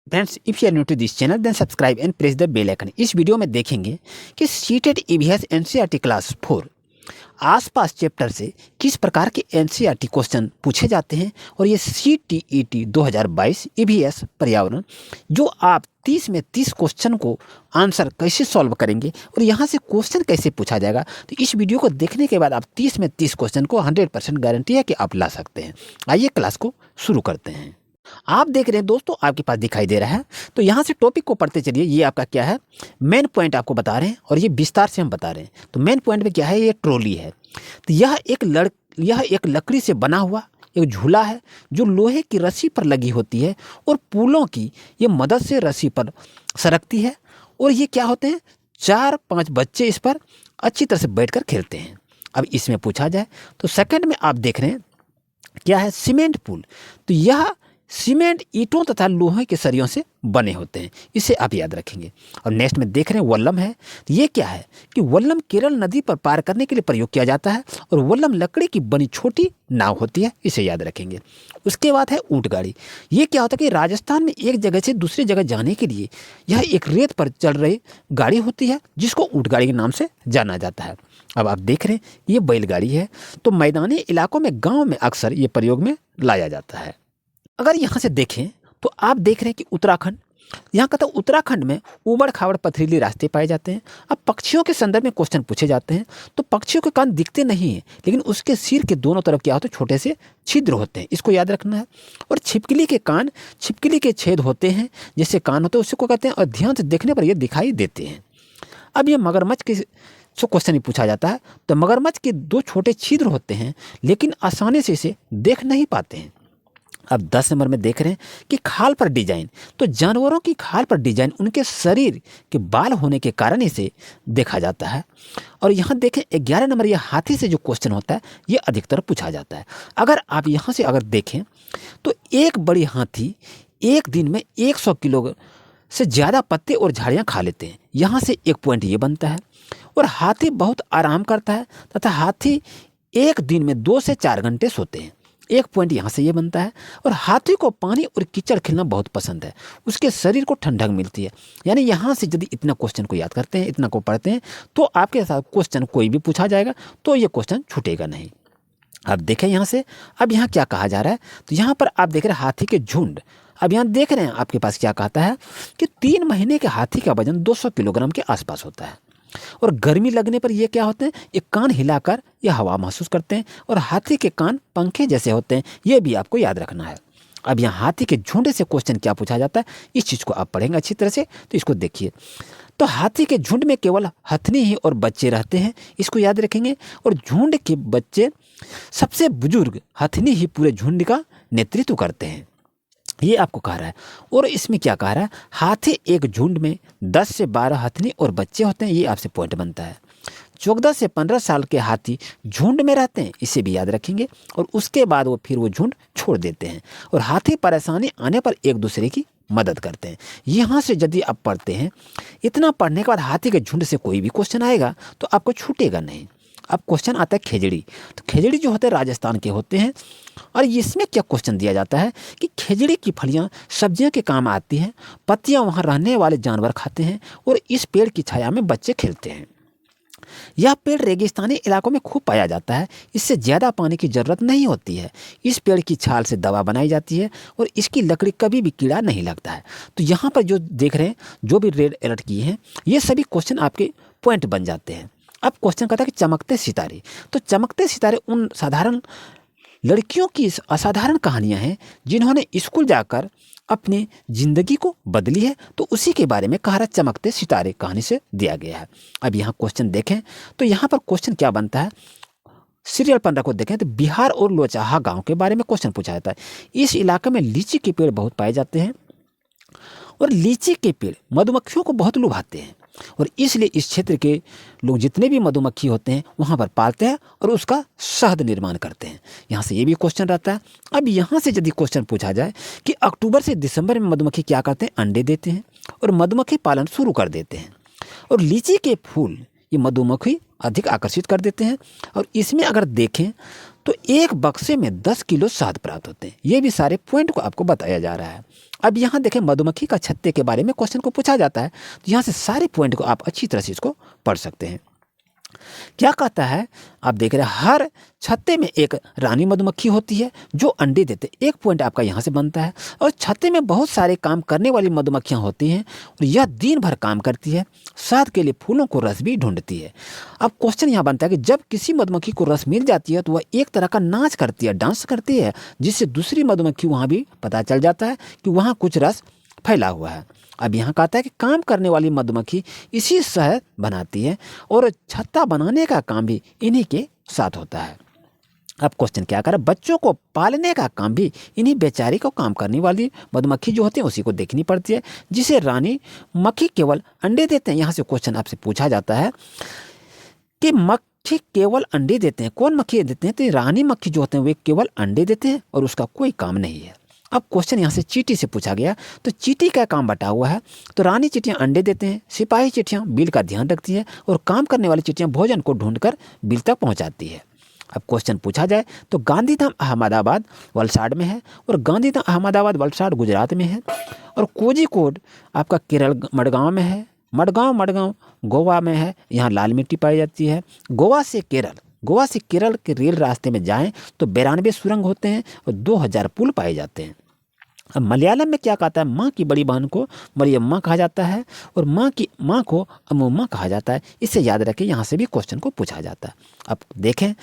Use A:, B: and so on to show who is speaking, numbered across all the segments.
A: Friends, if you are new to this channel then subscribe and press the bell icon. इस video में देखेंगे कि CTET EVS NCERT class 4 आसपास chapter से किस प्रकार के एनसीईआरटी क्वेश्चन पूछे जाते हैं और ये सीटीईटी 2022 ईवीएस पर्यावरण जो आप 30 में 30 क्वेश्चन को आंसर कैसे सॉल्व करेंगे और यहाँ से क्वेश्चन कैसे पूछा जाएगा। तो इस वीडियो को देखने के बाद आप 30 में 30 क्वेश्चन को 100% गारंटी है कि आप ला सकते हैं। आइए क्लास को शुरू करते हैं। आप देख रहे हैं दोस्तों, आपके पास दिखाई दे रहा है, तो यहाँ से टॉपिक को पढ़ते चलिए। ये आपका क्या है, मेन पॉइंट आपको बता रहे हैं और ये विस्तार से हम बता रहे हैं। तो मेन पॉइंट में क्या है, ये ट्रॉली है। तो यह एक लकड़ी से बना हुआ एक झूला है जो लोहे की रस्सी पर लगी होती है और पुलों की ये मदद से रस्सी पर सरकती है। और ये क्या होते हैं, 4-5 बच्चे इस पर अच्छी तरह से बैठकर खेलते हैं। अब इसमें पूछा जाए तो सेकंड में आप देख रहे हैं क्या है, सीमेंट पुल। तो यह सीमेंट ईंटों तथा लोहे के सरियों से बने होते हैं, इसे आप याद रखेंगे। और नेक्स्ट में देख रहे हैं वल्लम है। तो ये क्या है कि वल्लम केरल नदी पर पार करने के लिए प्रयोग किया जाता है और वल्लम लकड़ी की बनी छोटी नाव होती है, इसे याद रखेंगे। उसके बाद है ऊंट गाड़ी। ये क्या होता है कि राजस्थान में एक जगह से दूसरी जगह जाने के लिए यह एक रेत पर चल रही गाड़ी होती है जिसको ऊंट गाड़ी के नाम से जाना जाता है। अब आप देख रहे हैं ये बैलगाड़ी है। तो मैदानी इलाकों में, गाँव में अक्सर ये प्रयोग में लाया जाता है। अगर यहाँ से देखें तो आप देख रहे हैं कि उत्तराखंड, यहाँ का तो उत्तराखंड में ऊबड़ खाबड़ पथरीली रास्ते पाए जाते हैं। अब पक्षियों के संदर्भ में क्वेश्चन पूछे जाते हैं। तो पक्षियों के कान दिखते नहीं हैं, लेकिन उसके सिर के दोनों तरफ क्या होते हैं, छोटे से छिद्र होते हैं, इसको याद रखना है। और छिपकली के कान, छिपकली के छेद होते हैं, जैसे कान होते हैं उसी को कहते हैं, और ध्यान से देखने पर ये दिखाई देते हैं। अब ये मगरमच्छ के से क्वेश्चन ही पूछा जाता है। तो मगरमच्छ के 2 छोटे छिद्र होते हैं, लेकिन आसानी से इसे देख नहीं पाते हैं। अब 10 नंबर में देख रहे हैं कि खाल पर डिजाइन। तो जानवरों की खाल पर डिजाइन उनके शरीर के बाल होने के कारण इसे देखा जाता है। और यहाँ देखें 11 नंबर, यह हाथी से जो क्वेश्चन होता है ये अधिकतर पूछा जाता है। अगर आप यहाँ से अगर देखें तो एक बड़ी हाथी एक दिन में 100 किलो से ज़्यादा पत्ते और झाड़ियाँ खा लेते हैं। यहाँ से एक पॉइंट ये बनता है। और हाथी बहुत आराम करता है तथा हाथी एक दिन में 2 से 4 घंटे सोते हैं, एक पॉइंट यहाँ से ये बनता है। और हाथी को पानी और कीचड़ खेलना बहुत पसंद है, उसके शरीर को ठंडक मिलती है। यानी यहाँ से यदि इतना क्वेश्चन को याद करते हैं, इतना को पढ़ते हैं, तो आपके साथ क्वेश्चन कोई भी पूछा जाएगा तो ये क्वेश्चन छूटेगा नहीं। अब देखें यहाँ से, अब यहाँ क्या कहा जा रहा है, तो यहाँ पर आप देख रहे हैं हाथी के झुंड। अब यहाँ देख रहे हैं आपके पास क्या कहता है कि 3 महीने के हाथी का वजन 200 किलोग्राम के आसपास होता है। और गर्मी लगने पर ये क्या होते हैं, ये कान हिलाकर ये हवा महसूस करते हैं। और हाथी के कान पंखे जैसे होते हैं, ये भी आपको याद रखना है। अब यहाँ हाथी के झुंड से क्वेश्चन क्या पूछा जाता है, इस चीज़ को आप पढ़ेंगे अच्छी तरह से, तो इसको देखिए। तो हाथी के झुंड में केवल हथनी ही और बच्चे रहते हैं, इसको याद रखेंगे। और झुंड के बच्चे, सबसे बुजुर्ग हथनी ही पूरे झुंड का नेतृत्व करते हैं, ये आपको कह रहा है। और इसमें क्या कह रहा है, हाथी एक झुंड में 10 से 12 हथनी और बच्चे होते हैं, ये आपसे पॉइंट बनता है। 14 से 15 साल के हाथी झुंड में रहते हैं, इसे भी याद रखेंगे। और उसके बाद वो झुंड छोड़ देते हैं। और हाथी परेशानी आने पर एक दूसरे की मदद करते हैं। यहाँ से यदि आप पढ़ते हैं, इतना पढ़ने के बाद हाथी के झुंड से कोई भी क्वेश्चन आएगा तो आपको छूटेगा नहीं। अब क्वेश्चन आता है खेजड़ी। तो खेजड़ी जो होते हैं राजस्थान के होते हैं। और इसमें क्या क्वेश्चन दिया जाता है कि खेजड़ी की फलियां सब्जियों के काम आती हैं, पत्तियां वहां रहने वाले जानवर खाते हैं और इस पेड़ की छाया में बच्चे खेलते हैं। यह पेड़ रेगिस्तानी इलाकों में खूब पाया जाता है, इससे ज़्यादा पानी की ज़रूरत नहीं होती है। इस पेड़ की छाल से दवा बनाई जाती है और इसकी लकड़ी कभी भी कीड़ा नहीं लगता है। तो यहाँ पर जो देख रहे हैं, जो भी रेड अलर्ट किए हैं, ये सभी क्वेश्चन आपके पॉइंट बन जाते हैं। अब क्वेश्चन कहता है कि चमकते सितारे। तो चमकते सितारे उन साधारण लड़कियों की असाधारण कहानियां हैं जिन्होंने स्कूल जाकर अपनी ज़िंदगी को बदली है। तो उसी के बारे में कहा रहा चमकते सितारे कहानी से दिया गया है। अब यहाँ क्वेश्चन देखें तो यहाँ पर क्वेश्चन क्या बनता है, सीरियल 15 को देखें तो बिहार और लोचाहा गांव के बारे में क्वेश्चन पूछा जाता है। इस इलाके में लीची के पेड़ बहुत पाए जाते हैं और लीची के पेड़ मधुमक्खियों को बहुत लुभाते हैं। और इसलिए इस क्षेत्र के लोग जितने भी मधुमक्खी होते हैं वहाँ पर पालते हैं और उसका शहद निर्माण करते हैं। यहाँ से ये भी क्वेश्चन रहता है। अब यहाँ से यदि क्वेश्चन पूछा जाए कि अक्टूबर से दिसंबर में मधुमक्खी क्या करते हैं, अंडे देते हैं और मधुमक्खी पालन शुरू कर देते हैं। और लीची के फूल ये मधुमक्खी अधिक आकर्षित कर देते हैं। और इसमें अगर देखें तो एक बक्से में 10 किलो शहद प्राप्त होते हैं। ये भी सारे पॉइंट को आपको बताया जा रहा है। अब यहाँ देखें मधुमक्खी का छत्ते के बारे में क्वेश्चन को पूछा जाता है, तो यहाँ से सारे पॉइंट को आप अच्छी तरह से इसको पढ़ सकते हैं। क्या कहता है, आप देख रहे हैं हर छत्ते में एक रानी मधुमक्खी होती है जो अंडे देते हैं। एक पॉइंट आपका यहाँ से बनता है। और छत्ते में बहुत सारे काम करने वाली मधुमक्खियाँ होती हैं और यह दिन भर काम करती है, शहद के लिए फूलों को रस भी ढूंढती है। अब क्वेश्चन यहाँ बनता है कि जब किसी मधुमक्खी को रस मिल जाती है तो वह एक तरह का नाच करती है, डांस करती है, जिससे दूसरी मधुमक्खी वहाँ भी पता चल जाता है कि वहाँ कुछ रस फैला हुआ है। अब यहाँ कहता है कि काम करने वाली मधुमक्खी इसी शहद बनाती है और छत्ता बनाने का काम भी इन्हीं के साथ होता है। अब क्वेश्चन क्या कर, बच्चों को पालने का काम भी इन्हीं बेचारी को काम करने वाली मधुमक्खी जो होती है उसी को देखनी पड़ती है, जिसे रानी मक्खी केवल अंडे देते हैं। यहाँ से क्वेश्चन आपसे पूछा जाता है कि मक्खी केवल अंडे देते हैं, कौन मक्खी देते हैं? तो रानी मक्खी जो होते हैं वे केवल अंडे देते हैं और उसका कोई काम नहीं है। अब क्वेश्चन यहाँ से चींटी से पूछा गया, तो चींटी का काम बटा हुआ है। तो रानी चींटियाँ अंडे देते हैं, सिपाही चींटियाँ बिल का ध्यान रखती है और काम करने वाली चींटियाँ भोजन को ढूंढकर बिल तक पहुँचाती है। अब क्वेश्चन पूछा जाए तो गांधीधाम अहमदाबाद वलसाड में है और गांधीधाम अहमदाबाद वलसाड गुजरात में है और कोझिकोड आपका केरल मडगांव में है। मडगांव गोवा में है, यहाँ लाल मिट्टी पाई जाती है। गोवा से केरल के रेल रास्ते में जाएं तो 92 सुरंग होते हैं और 2000 पुल पाए जाते हैं। अब मलयालम में क्या कहता है, माँ की बड़ी बहन को मरियम्मा कहा जाता है और माँ को अम्मुम्मा कहा जाता है। इसे याद रखें, यहाँ से भी क्वेश्चन को पूछा जाता है। अब देखें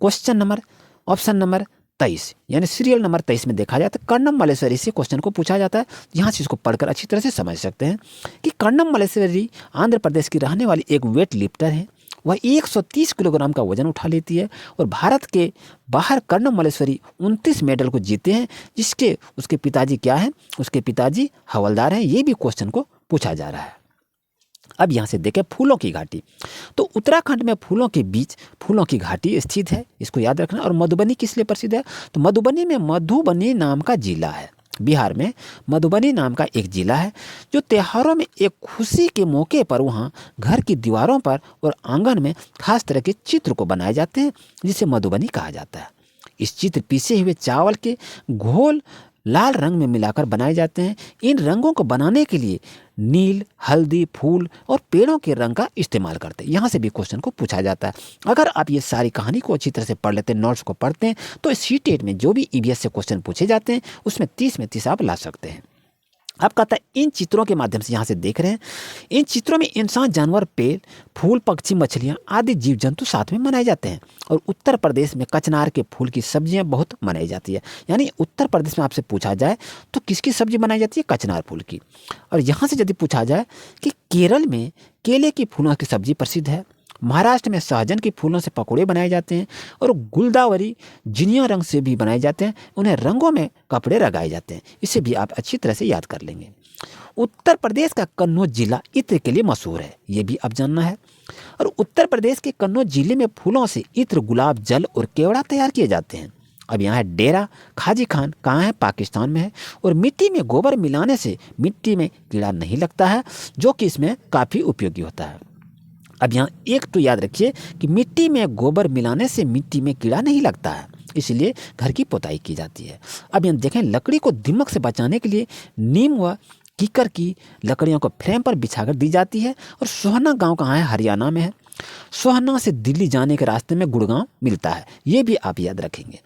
A: ऑप्शन नंबर 23 यानी सीरियल नंबर 23 में देखा जाए तो कर्णम मल्लेश्वरी से क्वेश्चन को पूछा जाता है। यहाँ से इसको पढ़कर अच्छी तरह से समझ सकते हैं कि कर्णम मल्लेश्वरी आंध्र प्रदेश की रहने वाली एक वेट लिफ्टर है। वह 130 किलोग्राम का वजन उठा लेती है और भारत के बाहर कर्णम मल्लेश्वरी 29 मेडल को जीते हैं, उसके पिताजी क्या हैं? उसके पिताजी हवलदार हैं। ये भी क्वेश्चन को पूछा जा रहा है। अब यहाँ से देखें फूलों की घाटी, तो उत्तराखंड में फूलों के बीच फूलों की घाटी स्थित है, इसको याद रखना। और मधुबनी किस लिए प्रसिद्ध है? तो मधुबनी में मधुबनी नाम का जिला है। बिहार में मधुबनी नाम का एक जिला है जो त्योहारों में एक खुशी के मौके पर वहाँ घर की दीवारों पर और आंगन में खास तरह के चित्र को बनाए जाते हैं, जिसे मधुबनी कहा जाता है। इस चित्र पीसे हुए चावल के घोल लाल रंग में मिलाकर बनाए जाते हैं। इन रंगों को बनाने के लिए नील, हल्दी, फूल और पेड़ों के रंग का इस्तेमाल करते हैं। यहाँ से भी क्वेश्चन को पूछा जाता है। अगर आप ये सारी कहानी को अच्छी तरह से पढ़ लेते हैं, नोट्स को पढ़ते हैं, तो सीटेट में जो भी ईवीएस से क्वेश्चन पूछे जाते हैं उसमें 30 में 30 आप ला सकते हैं। अब कहता है इन चित्रों के माध्यम से, यहाँ से देख रहे हैं, इन चित्रों में इंसान, जानवर, पेड़, फूल, पक्षी, मछलियाँ आदि जीव जंतु साथ में मनाए जाते हैं। और उत्तर प्रदेश में कचनार के फूल की सब्जियाँ बहुत मनाई जाती है। यानी उत्तर प्रदेश में आपसे पूछा जाए तो किसकी सब्जी बनाई जाती है? कचनार फूल की। और यहाँ से यदि पूछा जाए कि केरल में केले की फूलों की सब्जी प्रसिद्ध है, महाराष्ट्र में सहजन के फूलों से पकौड़े बनाए जाते हैं और गुलदावरी जिनिया रंग से भी बनाए जाते हैं, उन्हें रंगों में कपड़े लगाए जाते हैं। इसे भी आप अच्छी तरह से याद कर लेंगे। उत्तर प्रदेश का कन्नौज जिला इत्र के लिए मशहूर है, ये भी आप जानना है। और उत्तर प्रदेश के कन्नौज जिले में फूलों से इत्र, गुलाब जल और केवड़ा तैयार किए जाते हैं। अब यहाँ है डेरा खाजी खान, कहाँ है? पाकिस्तान में है। और मिट्टी में गोबर मिलाने से मिट्टी में कीड़ा नहीं लगता है, जो कि इसमें काफ़ी उपयोगी होता है। अब यहाँ एक तो याद रखिए कि मिट्टी में गोबर मिलाने से मिट्टी में कीड़ा नहीं लगता है, इसलिए घर की पोताई की जाती है। अब यहाँ देखें, लकड़ी को दीमक से बचाने के लिए नीम व कीकर की लकड़ियों को फ्रेम पर बिछाकर दी जाती है। और सोहना गांव कहाँ है? हरियाणा में है। सोहना से दिल्ली जाने के रास्ते में गुड़गांव मिलता है, ये भी आप याद रखेंगे।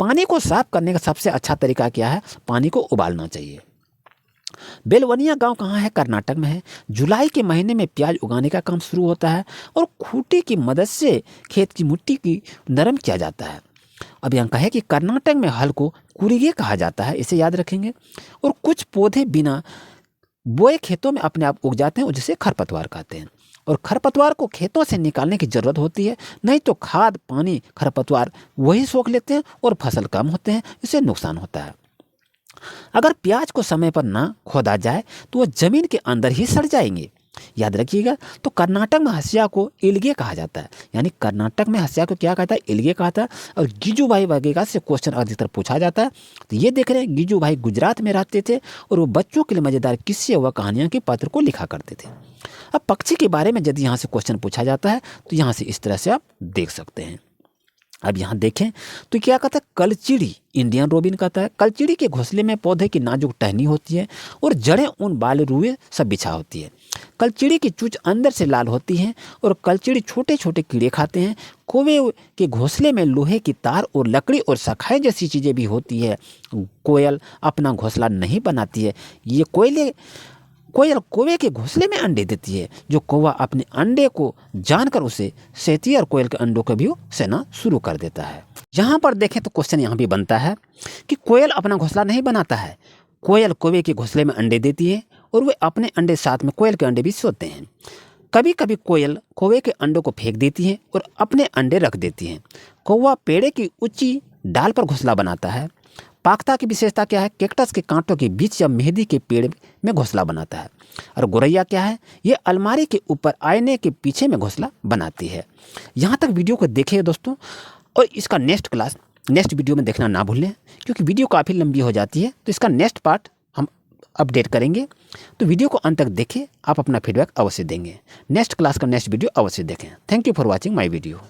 A: पानी को साफ करने का सबसे अच्छा तरीका क्या है? पानी को उबालना चाहिए। बेलवनिया गांव कहाँ है? कर्नाटक में है। जुलाई के महीने में प्याज उगाने का काम शुरू होता है और खूंटी की मदद से खेत की मिट्टी की नरम किया जाता है। अब यहाँ कहे कि कर्नाटक में हल को कुरिगे कहा जाता है, इसे याद रखेंगे। और कुछ पौधे बिना बोए खेतों में अपने आप उग जाते हैं और जिसे खरपतवार कहते हैं। और खरपतवार को खेतों से निकालने की ज़रूरत होती है, नहीं तो खाद, पानी, खरपतवार वही सोख लेते हैं और फसल कम होते हैं, इससे नुकसान होता है। अगर प्याज को समय पर ना खोदा जाए तो वह जमीन के अंदर ही सड़ जाएंगे, याद रखिएगा। तो कर्नाटक में हसिया को इल्गे कहा जाता है, यानी कर्नाटक में हसिया को क्या कहता है? इल्गे कहता है। और गिजुभाई वगैरह से क्वेश्चन अधिकतर पूछा जाता है। तो ये देख रहे हैं, गिजुभाई गुजरात में रहते थे और वो बच्चों के लिए मज़ेदार किस्से व कहानियों के पत्र को लिखा करते थे। अब पक्षी के बारे में यदि यहाँ से क्वेश्चन पूछा जाता है तो यहाँ से इस तरह से आप देख सकते हैं। अब यहाँ देखें तो क्या कहता है, कलचिड़ी, इंडियन रोबिन कहता है। कलचिड़ी के घोंसले में पौधे की नाजुक टहनी होती है और जड़ें उन बाल रुए सब बिछा होती है। कलचिड़ी की चूंच अंदर से लाल होती है और कलचिड़ी छोटे छोटे कीड़े खाते हैं। कौवे के घोंसले में लोहे की तार और लकड़ी और शाखाएं जैसी चीज़ें भी होती है। कोयल अपना घोंसला नहीं बनाती है। ये कोयल कौवे के घोंसले में अंडे देती है। जो कौवा अपने अंडे को जानकर उसे सेती और कोयल के अंडों को भी सेना शुरू कर देता है। यहाँ पर देखें तो क्वेश्चन यहाँ भी बनता है कि कोयल अपना घोंसला नहीं बनाता है। कोयल कौवे के घोंसले में अंडे देती है और वे अपने अंडे साथ में कोयल के अंडे भी सोते हैं। कभी कभी कोयल कौवे के अंडों को फेंक देती है और अपने अंडे रख देती है। कौवा पेड़ की ऊंची डाल पर घोंसला बनाता है। पाख्ता की विशेषता क्या है, कैक्टस के कांटों के बीच या मेहंदी के पेड़ में घोंसला बनाता है। और गोरैया क्या है, ये अलमारी के ऊपर आईने के पीछे में घोंसला बनाती है। यहाँ तक वीडियो को देखिए दोस्तों, और इसका नेक्स्ट वीडियो में देखना ना भूलें, क्योंकि वीडियो काफ़ी लंबी हो जाती है। तो इसका नेक्स्ट पार्ट हम अपडेट करेंगे, तो वीडियो को अंत तक देखें। आप अपना फीडबैक अवश्य देंगे। नेक्स्ट क्लास का नेक्स्ट वीडियो अवश्य देखें। Thank you for watching my video.